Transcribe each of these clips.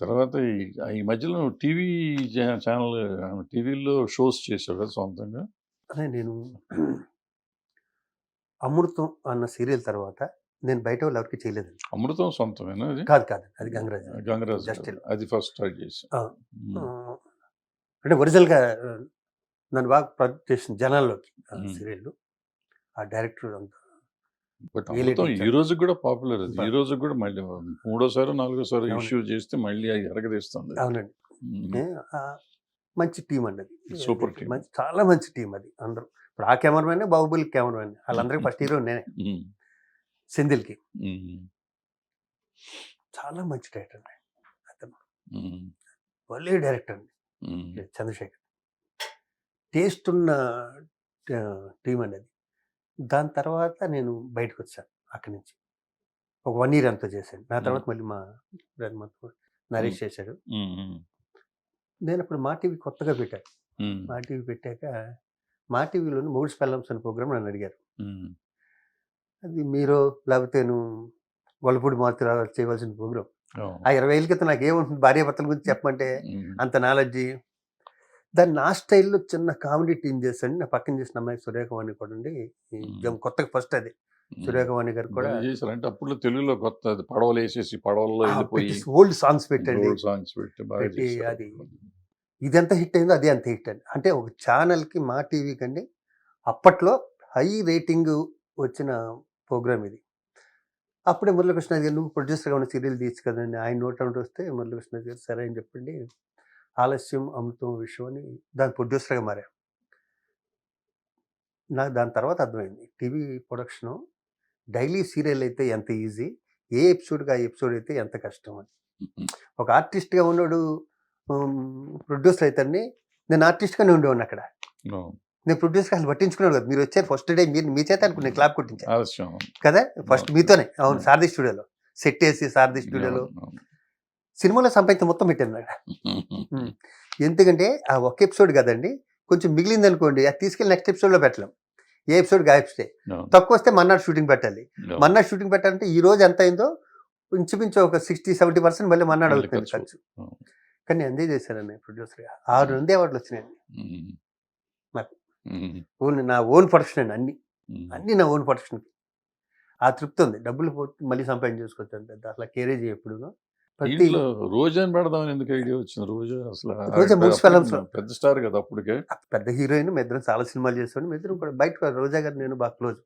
తర్వాత ఈ మధ్యలో టీవీ ఛానల్ టీవీలో షోస్ చేసావు కదా సొంతంగా? అదే నేను 'అమృతం' అన్న సీరియల్ తర్వాత నేను బయట వాళ్ళు ఎవరికీ చేయలేదండి. 'అమృతం' సొంతమేనా అది? కాదు. అది 'గంగరాజు'. గంగరాజు జస్ట్ అది ఫస్ట్ స్టార్ట్ చేసావు. ఆ! అంటే ఒరిజినల్‌గా నన్ను బాగా ప్రొజెక్ట్ చేసింది జనాల్లోకి ఆ సీరియల్. ఆ డైరెక్టర్ అంతా బట్ 'అమృతం' ఈ రోజుకి కూడా పాపులర్ అది. ఈ రోజుకి కూడా మళ్ళీ మూడోసారో, నాలుగోసారో ఇష్యూ చేస్తే మళ్ళీ అది ఎరగదీస్తుంది. అవునండి. మంచి టీమ్ అండి అది. Super team. చాలా మంచి టీమ్ అది అందరూ. ఇప్పుడు ఆ కెమెరామెన్ 'బాహుబలి' కెమెరామెన్ వాళ్ళందరికీ ఫస్ట్ హీరో నేనే. సెంధిల్‌కి. చాలా మంచి డైరెక్టర్ అండి అతను. భలే డైరెక్టర్ అండి చంద్రశేఖర్. టేస్ట్ ఉన్న టీమ్ అండి అది. దాని తర్వాత నేను బయటకు వచ్చాను అక్కడి నుంచి. ఒక 1 ఇయర్ ఎంతో చేశాను. నా తర్వాత మళ్ళీ మా నరేష్ చేశాడు. నేను అప్పుడు మా టీవీ కొత్తగా పెట్టాను. మా టీవీ పెట్టాక మా టీవీలోని 'మూడు స్పెల్లమ్స్' అనే ప్రోగ్రామ్ నన్ను అడిగారు. అది మీరు లేకపోతే నువ్వు వల్లపూడి మారుతిరావు చేయవలసిన ప్రోగ్రామ్. ఆ 20 ఏళ్ళ క్రితం నాకు ఏముంటుంది భార్యాభర్తల గురించి చెప్పమంటే అంత నాలెడ్జి. దాన్ని నా స్టైల్లో చిన్న కామెడీ టీం చేశాను. నా పక్కన చేసిన అమ్మాయి సురేఖవాణి కూడా అండి. కొత్తగా ఫస్ట్ అది సురేఖవాణి గారు కూడా చేశారంటే అప్పుడు తెలుగులో కొత్త పడవలు వేసేసి పడవల్లో వెళ్ళిపోయి ఓల్డ్ సాంగ్స్ పెట్టండి. సాంగ్స్ పెట్టి అది ఇది ఎంత హిట్ అయిందో అది అంత హిట్ అండి. అంటే ఒక ఛానల్కి మా టీవీకి అండి అప్పట్లో హై రేటింగ్ వచ్చిన ప్రోగ్రామ్ ఇది. అప్పుడే మురళీకృష్ణ గారు నువ్వు ప్రొడ్యూసర్గా ఉన్న సీరియల్ తీయచ్చు కదండి. ఆయన నోట్ అవుట్ వస్తే మురళీకృష్ణ గారు సరే అని చెప్పండి. ఆలస్యం అమృతం విషయం అని దాని ప్రొడ్యూసర్గా మారాను. నాకు దాని తర్వాత అర్థమైంది టీవీ ప్రొడక్షను డైలీ సీరియల్ అయితే ఎంత ఈజీ, ఏ ఎపిసోడ్కి ఆ ఎపిసోడ్ అయితే ఎంత కష్టం అని. ఒక ఆర్టిస్ట్గా ఉన్నాడు ప్రొడ్యూసర్ అవుతాన్ని. నేను ఆర్టిస్ట్గానే ఉండేవాడిని అక్కడ. నేను ప్రొడ్యూసర్ అసలు పట్టించుకున్నాడు కదా. మీరు వచ్చారు ఫస్ట్ డే మీరు మీ చేత అనుకుని క్లాప్ కొట్టించాను కదా ఫస్ట్ మీతోనే. అవును, సారథి స్టూడియోలో సెట్ వేసి సారథి స్టూడియోలో సినిమాలో సంపాదించి మొత్తం పెట్టాను అక్కడ. ఎందుకంటే ఆ ఒక ఎపిసోడ్ కదండి, కొంచెం మిగిలింది అనుకోండి అది తీసుకెళ్ళి నెక్స్ట్ ఎపిసోడ్లో పెట్టలేం. ఏ ఎపిసోడ్ గాయప్స్తే తక్కువ వస్తే మన్నాడు షూటింగ్ పెట్టాలి. మన్నాడు షూటింగ్ పెట్టాలంటే ఈ రోజు ఎంత అయిందో ఇంచుమించు ఒక 60-70% మళ్ళీ మన్నాడు అవుతుంది ఖర్చు. కానీ నేను ఎంజాయ్ చేశానండి ప్రొడ్యూసర్గా. 6 అవార్డులు వచ్చినాయండి నాకు. నా ఓన్ ప్రొడక్షన్ అండి. అన్ని నా ఓన్ ప్రొడక్షన్కి. ఆ తృప్తి ఉంది. డబ్బులు మళ్ళీ సంపాదన చేసుకోవచ్చు అంతే. అసలు కేరేజ్ ఎప్పుడు రోజాని పెడదామని ఎందుకు ఐడియా వచ్చింది? రోజా అసలు పెద్ద స్టార్ కదా అప్పటికే, పెద్ద హీరోయిన్. మీ ఇద్దరం చాలా సినిమాలు చేస్తాను. మీ ఇద్దరం కూడా బయట రోజా గారు నేను బాగా క్లోజ్.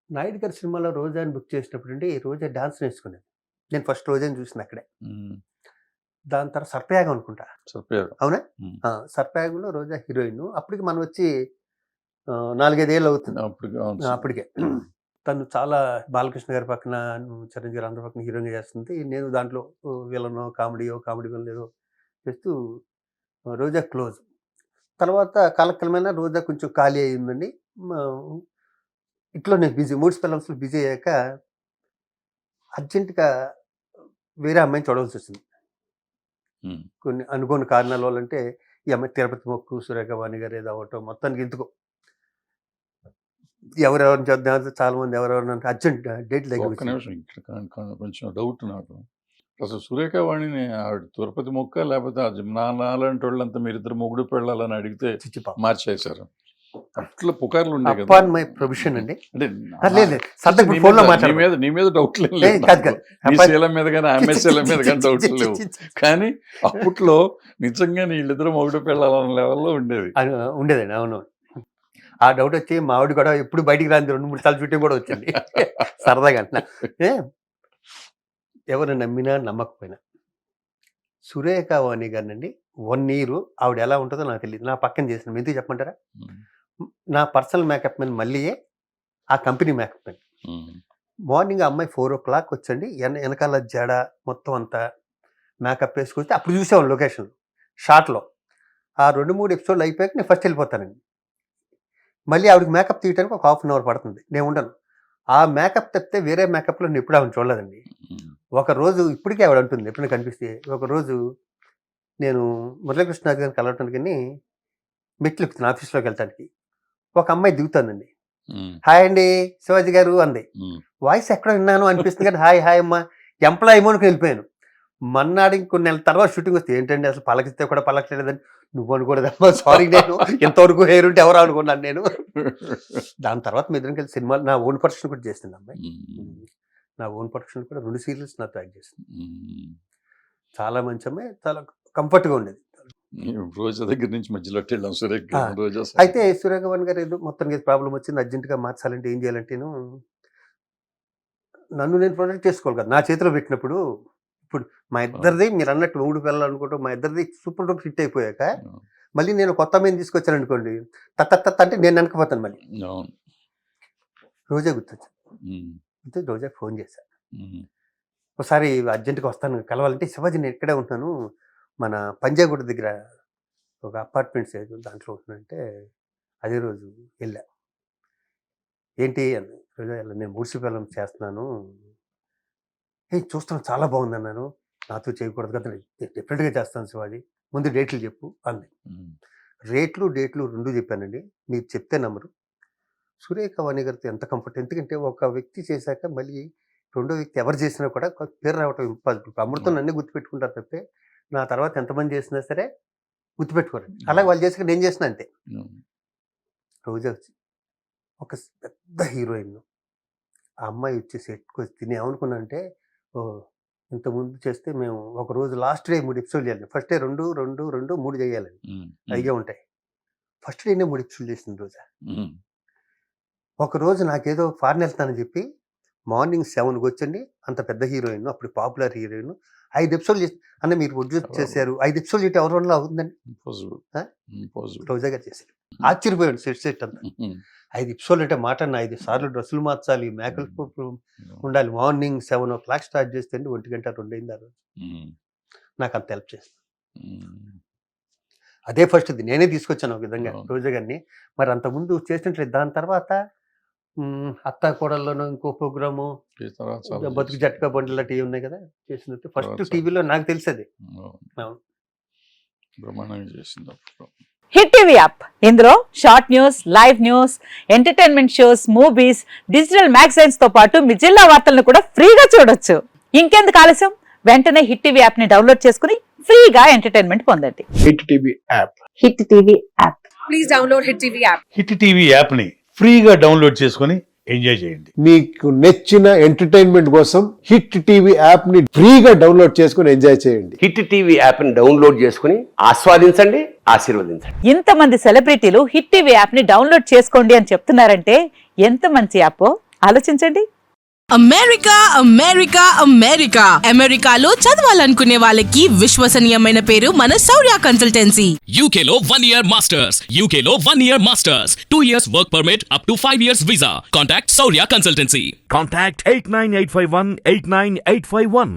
నాయుడు గారి సినిమాలో రోజాని బుక్ చేసినప్పుడు అండి రోజా డాన్స్ నేర్చుకునేది. నేను ఫస్ట్ రోజాని చూసిన అక్కడే. దాని తర్వాత సర్పయాగం అనుకుంటా. అవునా? సర్పయాగంలో రోజా హీరోయిన్. అప్పటికి మనం వచ్చి 4-5 ఏళ్ళు అవుతుంది అప్పటికే. తను చాలా బాలకృష్ణ గారి పక్కన, చిరంజీవి గారు అందరి పక్కన హీరోయిన్గా చేస్తుంది. నేను దాంట్లో విలనో కామెడీ విలన్ ఏదో చేస్తూ రోజా క్లోజ్. తర్వాత కాలక్రమేణా రోజా కొంచెం ఖాళీ అయ్యిందండి. ఇట్లో నేను బిజీ 3 స్పెల్లమ్స్లో బిజీ అయ్యాక అర్జెంటుగా వేరే అమ్మాయిని చూడవలసి వచ్చింది. కొన్ని అనుకోని కారణాల వల్ల. అంటే ఈ అమ్మాయి తిరుపతి మొక్కు, సురేఖవాణి గారు ఏదో అవటం మొత్తానికి ఎందుకో ఎవరెవరిని చూద్దాం చాలా మంది ఎవరెవరిని అర్జెంట్ డేట్ కొంచెం డౌట్ నాకు. అసలు సురేఖవాణిని ఆవిడ తిరుపతి మొక్క లేకపోతే నాలాంటి వాళ్ళంతా మీరిద్దరు మొగుడు పెళ్ళాలని అడిగితే మార్చేశారు. అట్లా పుకార్లు ఉండే కదా. మై ప్రొఫెషన్ అండి. అంటే నీ మీద డౌట్ లేదు, మీద కానీ ఆమె శీలం మీద కానీ డౌట్ లేవు. కానీ అప్పట్లో నిజంగా వీళ్ళిద్దరు మొగుడు పెళ్ళాలన్న లెవెల్లో ఉండేదండి. అవును, ఆ డౌట్ వచ్చి మా ఆవిడ కూడా ఎప్పుడు బయటికి రాని 2-3 సార్లు షూటింగ్ కూడా వచ్చింది సరదాగా. ఎవరు నమ్మినా నమ్మకపోయినా సురేఖవాణి గారినండి 1 ఇయర్ ఆవిడ ఎలా ఉంటుందో నాకు తెలియదు. నా పక్కన చేసిన ఎందుకు చెప్పమంటారా? నా పర్సనల్ మేకప్ మెన్ మళ్ళీయే ఆ కంపెనీ మేకప్ మెన్. మార్నింగ్ అమ్మాయి 4 o'clock వచ్చండి. వెనకాల జడ మొత్తం అంతా మేకప్ వేసుకొస్తే అప్పుడు చూసాం లొకేషన్ షార్ట్లో. ఆ 2-3 ఎపిసోడ్లు అయిపోయాక నేను ఫస్ట్ వెళ్ళిపోతానండి. మళ్ళీ ఆవిడకి మేకప్ తీయడానికి ఒక 1/2 hour పడుతుంది. నేను ఉండను. ఆ మేకప్ తప్పితే వేరే మేకప్లో నేను ఎప్పుడు ఆవిడ చూడలేదండి. ఒకరోజు ఇప్పటికే ఆవిడ ఉంటుంది ఎప్పుడైనా కనిపిస్తే. ఒకరోజు నేను మురళీకృష్ణ గారిని కలవటానికి మెట్లు ఎక్కుతాను ఆఫీస్లోకి వెళ్ళటానికి. ఒక అమ్మాయి దిగుతుందండి. హాయ్ అండి శివాజీ గారు అంది. వాయిస్ ఎక్కడ విన్నాను అనిపిస్తుంది కానీ హాయ్ అమ్మ ఎంప్లాయ్ ఏమోనికి వెళ్ళిపోయాను. మన్నాడు ఇంకొన్ని నెలల తర్వాత షూటింగ్ వస్తే ఏంటండి అసలు పలకిస్తే కూడా పలకలేదని నువ్వు అనుకోలేదమ్మా సారీ నేను ఇంతవరకు హెయిర్ ఉంటే ఎవరు అనుకున్నాను నేను. దాని తర్వాత మీ ఇద్దరం కలిసి సినిమాలు నా ఓన్ ప్రొడక్షన్ కూడా చేసింది అమ్మాయి. నా ఓన్ ప్రొడక్షన్ కూడా 2 సీరియల్స్ నాతో యాక్ట్ చేసింది. చాలా మంచి అమ్మాయి, చాలా కంఫర్ట్గా ఉండేది. రోజా దగ్గర నుంచి మధ్యలో వెళ్ళాం సురేఖ రోజా. అయితే సూర్యగవన్ గారు ఏదో మొత్తానికి ప్రాబ్లం వచ్చింది, అర్జెంటుగా మార్చాలంటే ఏం చేయాలంటే నన్ను నేను ప్రొటెక్ట్ చేసుకోవాలి కదా నా చేతిలో పెట్టినప్పుడు. ఇప్పుడు మా ఇద్దరిది మీరు అన్నట్టు మూడు పిల్లలు అనుకుంటూ మా ఇద్దరిది సూపర్ డూపర్ హిట్ అయిపోయాక మళ్ళీ నేను కొత్త మీద తీసుకొచ్చాను అనుకోండి, తత్త అంటే నేను వెనకపోతాను. మళ్ళీ రోజా గుర్తొచ్చాను, రోజా ఫోన్ చేశాను. ఒకసారి అర్జెంటుగా వస్తాను కలవాలంటే, శివాజీ నేను ఇక్కడే ఉంటున్నాను మన పంజాగుట్ట దగ్గర ఒక అపార్ట్మెంట్స్ దాంట్లో ఉంటున్నానంటే, అదే రోజు వెళ్ళా. ఏంటి అని, రోజా నేను మూసిపల్లం చేస్తున్నాను, చూస్తాను చాలా బాగుంది అన్నాను. నాతో చేయకూడదు కదా, డిఫరెంట్గా చేస్తాను శివాజీ, ముందు డేట్లు చెప్పు అంది. డేట్లు 2 చెప్పానండి. మీరు చెప్తే నమ్మరు, సురేఖ వాణి గారితో ఎంత కంఫర్ట్. ఎందుకంటే ఒక వ్యక్తి చేశాక మళ్ళీ రెండో వ్యక్తి ఎవరు చేసినా కూడా పేరు రావటం ఇంపాసిబుల్. అమృతం నన్ను గుర్తుపెట్టుకుంటారు తప్పే నా తర్వాత ఎంతమంది చేసినా సరే గుర్తుపెట్టుకోరండి. అలాగే వాళ్ళు చేసాక నేను చేసిన అంతే. రోజా వచ్చి ఒక పెద్ద హీరోయిన్, ఆ అమ్మాయి వచ్చి సెట్కి వచ్చి నేను ఏమనుకున్నా అంటే, ఇంతకుముందు చేస్తే మేము ఒకరోజు లాస్ట్ డే 3 ఎపిసోడ్ చేయాలి. ఫస్ట్ డే 2, 2, 2, 3 చేయాలండి, అయ్యే ఉంటాయి. ఫస్ట్ డేనే 3 ఎపిసోడ్ చేసింది రోజా. ఒకరోజు నాకేదో ఫారెన్ వెళ్తానని చెప్పి మార్నింగ్ 7కి వచ్చండి, అంత పెద్ద హీరోయిన్, అప్పుడు పాపులర్ హీరోయిన్, 5 ఎపిసోడ్లు చేసి అన్న మీరు ప్రొడ్యూస్ చేశారు, 5 ఎపిసోడ్లు చేస్తే ఎవరి వల్ల అవుతుందండి, రోజా గారు చేశారు. ఆశ్చర్యపోయాడు సెట్ అంతా. 5 ఎపిసోడ్లు అంటే మాట, 5 సార్లు డ్రెస్సులు మార్చాలి, మేకప్ ఉండాలి. మార్నింగ్ 7 o'clock స్టార్ట్ చేస్తే 1 గంట 2 అయింది. ఆ రోజు నాకు అంత హెల్ప్ చేస్తాను. అదే ఫస్ట్ది నేనే తీసుకొచ్చాను ఒక విధంగా రోజా గారిని. మరి అంతకుముందు చేసినట్లేదు. దాని తర్వాత అత్తా కోడల్లోనూ ఇంకో ప్రోగ్రాము, బతుకు జట్కా బండ్లు లాంటివి ఉన్నాయి కదా చేసినట్టు. ఫస్ట్ టీవీలో నాకు తెలిసేది హిట్ టీవీ యాప్. ఇందులో short news, live news, entertainment shows, movies, digital magazines తో పాటు మీ జిల్లా వార్తలను కూడా ఫ్రీగా చూడొచ్చు. ఇంకెందుకు ఆలస్యం, వెంటనే హిట్ టీవీ యాప్ ని డౌన్లోడ్ చేసుకుని ఫ్రీగా ఎంటర్టైన్మెంట్ పొందండి. Hit TV app. Hit TV app. Please download hit TV app. Hit TV app ని ఫ్రీగా డౌన్లోడ్ చేసుకుని ఎంజాయ్ చేయండి. మీకు నచ్చిన ఎంటర్టైన్మెంట్ కోసం హిట్ టీవీ యాప్ ని ఫ్రీగా డౌన్లోడ్ చేసుకుని ఎంజాయ్ చేయండి. హిట్ టీవీ యాప్ ని డౌన్లోడ్ చేసుకుని ఆస్వాదించండి, ఆశీర్వదించండి. ఇంతమంది సెలబ్రిటీలు హిట్ టీవీ యాప్ ని డౌన్లోడ్ చేసుకోండి అని చెప్తున్నారంటే ఎంత మంచి యాప్ ఆలోచించండి. అమెరికా అమెరికా అమెరికా అమెరికాలో చదవాలనుకునే వాళ్ళకి విశ్వసనీయమైన పేరు మన శౌర్య కన్సల్టెన్సీ. UK లో 1 year masters. UK లో 1 year masters. 2 years work permit up to 5 years visa. Contact Saurya Consultancy. Contact 89851 89851.